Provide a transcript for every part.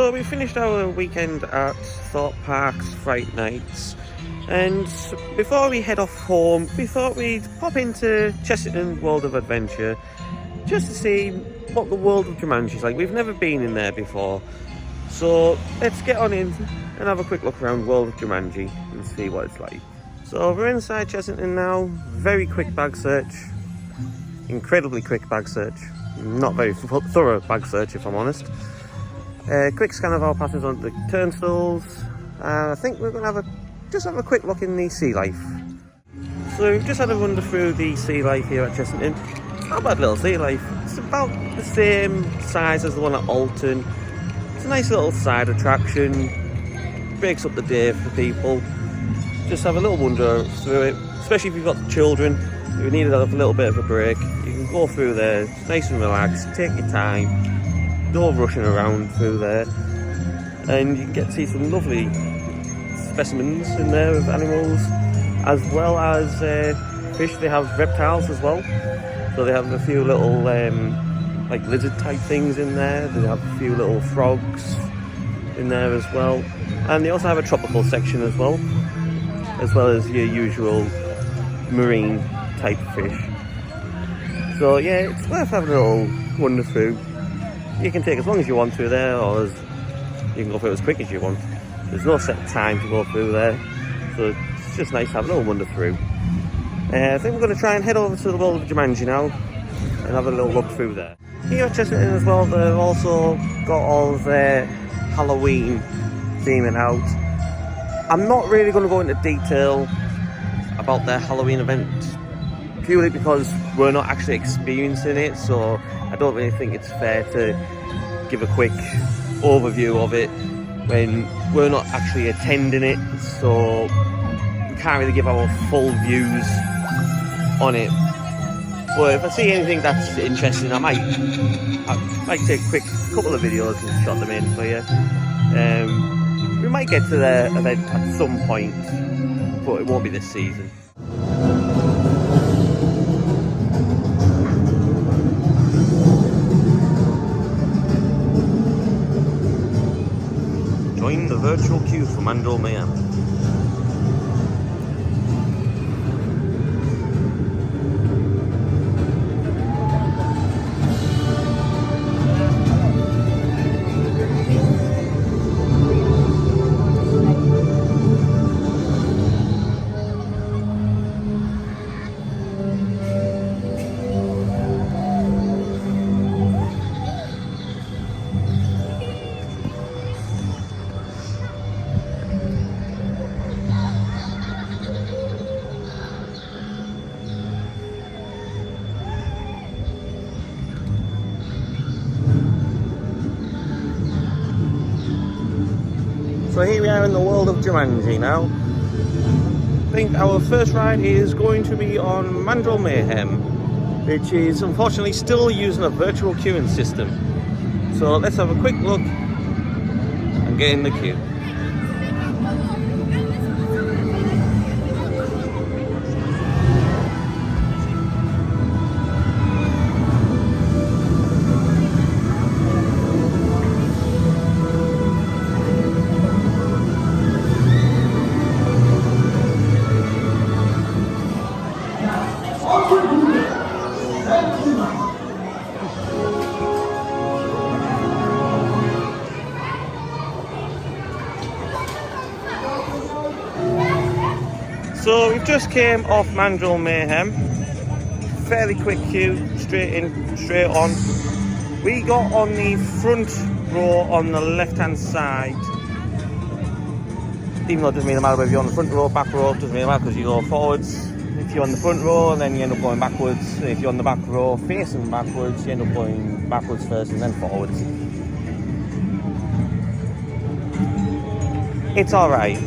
So we finished our weekend at Thorpe Park's Fright Nights, and before we head off home we thought we'd pop into Chessington World of Adventure just to see what the world of Jumanji is like. We've never been in there before, so let's get on in and have a quick look around World of Jumanji and see what it's like. So we're inside Chessington now. Very quick bag search, incredibly quick bag search, not very thorough bag search if I'm honest. Quick scan of our passes onto the turnstiles. I think we're going to just have a quick look in the sea life. So we've just had a wander through the sea life here at Chessington. Not a bad little sea life. It's about the same size as the one at Alton. It's a nice little side attraction. Breaks up the day for people. Just have a little wander through it, especially if you've got children who need a little bit of a break. You can go through there, it's nice and relaxed, take your time. No rushing around through there, and you can get to see some lovely specimens in there of animals, as well as fish. They have reptiles as well, so they have a few little like lizard type things in there. They have a few little frogs in there as well, and they also have a tropical section as well as your usual marine type fish. So yeah, it's worth having a little wander through. You can take as long as you want through there, or you can go through as quick as you want. There's no set time to go through there, so it's just nice to have a little wander through. I think we're going to try and head over to the World of Jumanji now and have a little look through there. Here at Chessington as well, they've also got all of their Halloween theming out. I'm not really going to go into detail about their Halloween event, purely because we're not actually experiencing it, so I don't really think it's fair to give a quick overview of it when we're not actually attending it, so we can't really give our full views on it. But if I see anything that's interesting, I might take a quick couple of videos and shot them in for you. We might get to the event at some point, but it won't be this season. Join the virtual queue for Mandel Mayhem. So here we are in the World of Jumanji now. I think our first ride is going to be on Mandel Mayhem, which is unfortunately still using a virtual queuing system. So let's have a quick look and get in the queue. So we've just came off Mandel Mayhem. Fairly quick queue, straight in, straight on. We got on the front row on the left hand side. Even though it doesn't really matter whether you're on the front row, back row, it doesn't really matter because you go forwards. If you're on the front row, then you end up going backwards. If you're on the back row facing backwards, you end up going backwards first and then forwards. It's alright.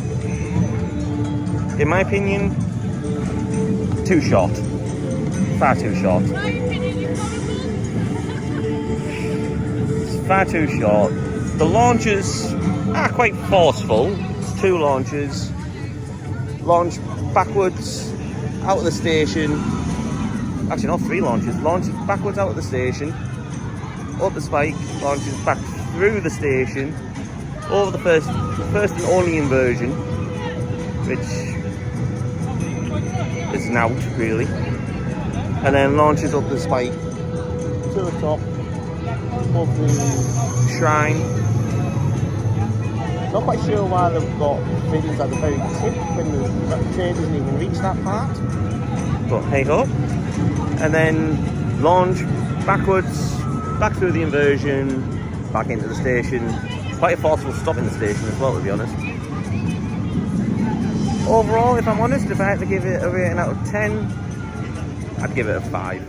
In my opinion, too short. Far too short. It's far too short. The launches are quite forceful. It's 2 launches. Launch backwards out of the station. Actually, not 3 launches. Launches backwards out of the station. Up the spike. Launches back through the station. over the first and only inversion, which is an out really, and then launches up the spike to the top of the shrine. Not quite sure why they've got fins at the very tip when the train doesn't even reach that part, but hey ho. And then launch backwards, back through the inversion, back into the station. Quite a forceful stop in the station as well, to be honest. Overall, if I'm honest, if I had to give it a rating out of 10, I'd give it a 5.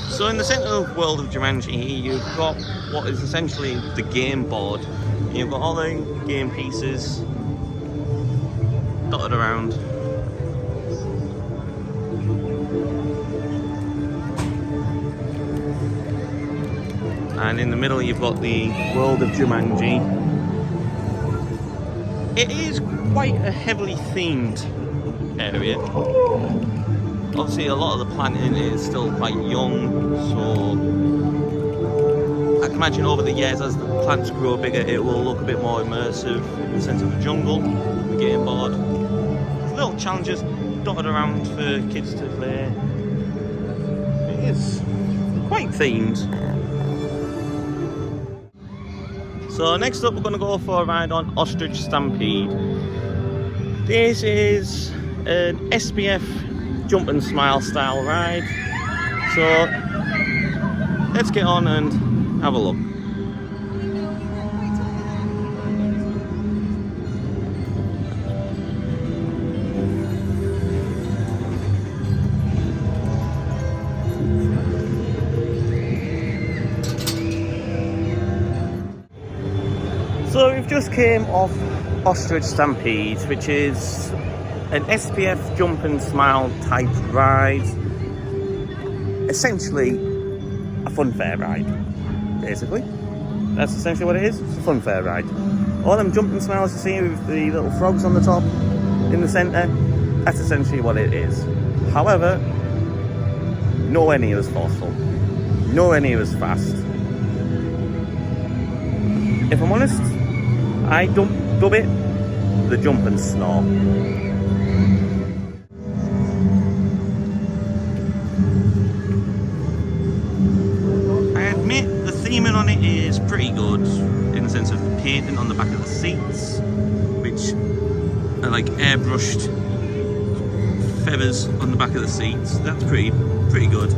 So in the centre of World of Jumanji, you've got what is essentially the game board. You've got all the game pieces dotted around. And in the middle you've got the World of Jumanji. It is quite a heavily themed area. Obviously a lot of the planting is still quite young, so I can imagine over the years as the plants grow bigger it will look a bit more immersive in the sense of the jungle, the game board. Little challenges dotted around for kids to play. It is quite themed. So next up we're going to go for a ride on Ostrich Stampede. This is an SPF jump and smile style ride. So let's get on and have a look. So we've just came off Ostrich Stampede, which is an SPF jump and smile type ride. Essentially a fun fair ride, basically. That's essentially what it is. It's a fun fair ride. All them jump and smiles you see with the little frogs on the top in the centre, that's essentially what it is. However, nowhere near as forceful, nowhere near as fast. If I'm honest, I dub it the jump and snore. I admit the theming on it is pretty good in the sense of the painting on the back of the seats, which are like airbrushed feathers on the back of the seats. That's pretty good.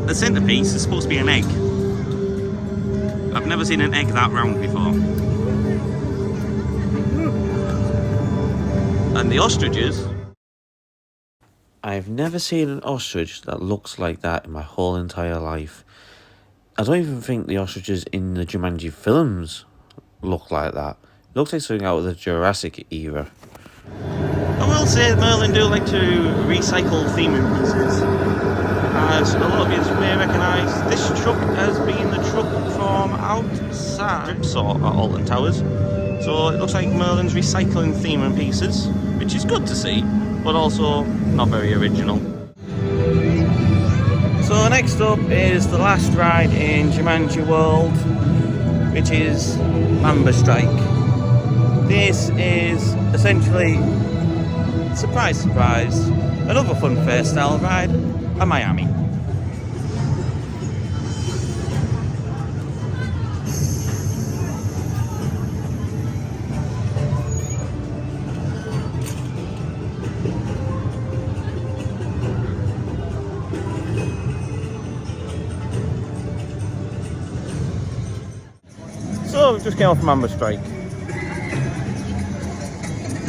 The centerpiece is supposed to be an egg. I've never seen an egg that round before. And the ostriches. I've never seen an ostrich that looks like that in my whole entire life. I don't even think the ostriches in the Jumanji films look like that. It looks like something out of the Jurassic era. I will say Merlin do like to recycle theming pieces. As a lot of you may recognise, this truck has been the truck from outside Ripsaw at Alton Towers. So it looks like Merlin's recycling theming pieces, which is good to see, but also not very original. So next up is the last ride in Jumanji World, which is Mamba Strike. This is essentially, surprise surprise, another fun fair style ride at Miami. So we've just came off Mamba Strike.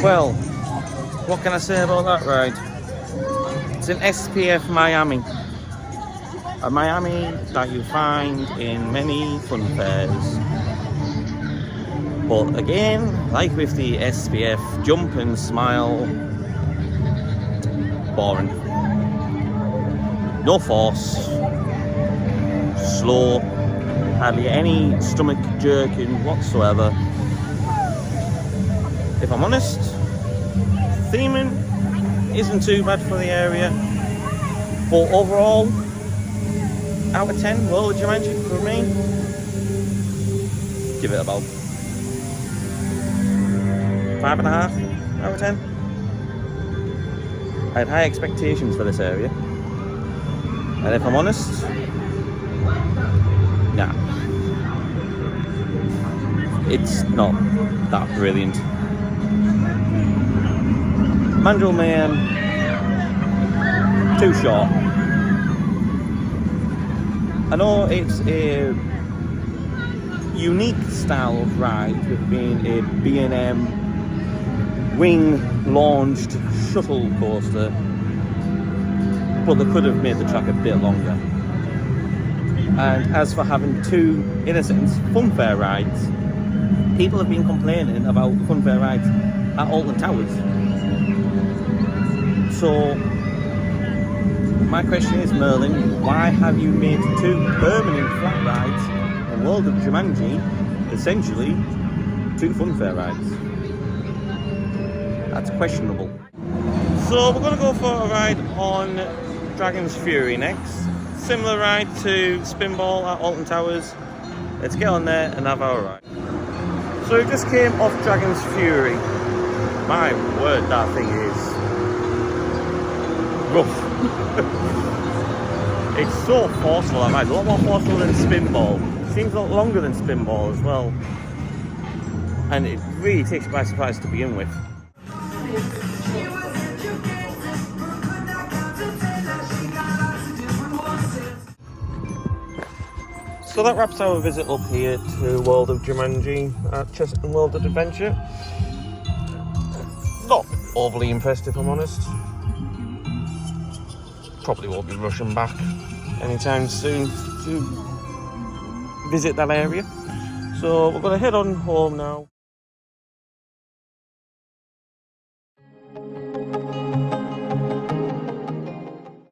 Well, what can I say about that ride? It's an SPF Miami. A Miami that you find in many fun fairs. But again, like with the SPF jump and smile, boring. No force, slow, hardly any stomach jerking whatsoever. If I'm honest, theming isn't too bad for the area, but overall, out of 10 World of Jumanji for me. Give it about 5.5 out of 10. I had high expectations for this area, and if I'm honest, nah, it's not that brilliant. Mandrill Mayhem, too short. I know it's a unique style of ride with being a B&M wing-launched shuttle coaster, but they could have made the track a bit longer. And as for having two, in a sense, funfair rides, people have been complaining about funfair rides at Alton Towers. So my question is, Merlin, why have you made two permanent flat rides in World of Jumanji, essentially two funfair rides? That's questionable. So we're going to go for a ride on Dragon's Fury next. Similar ride to Spinball at Alton Towers. Let's get on there and have our ride. So we just came off Dragon's Fury. My word, that thing is rough. It's so forceful, that ride. A lot more forceful than Spinball. Seems a lot longer than Spinball as well. And it really takes you by surprise to begin with. So that wraps our visit up here to World of Jumanji at Chessington World of Adventure. Not overly impressed, if I'm honest. Probably won't be rushing back anytime soon to visit that area. So we're going to head on home now.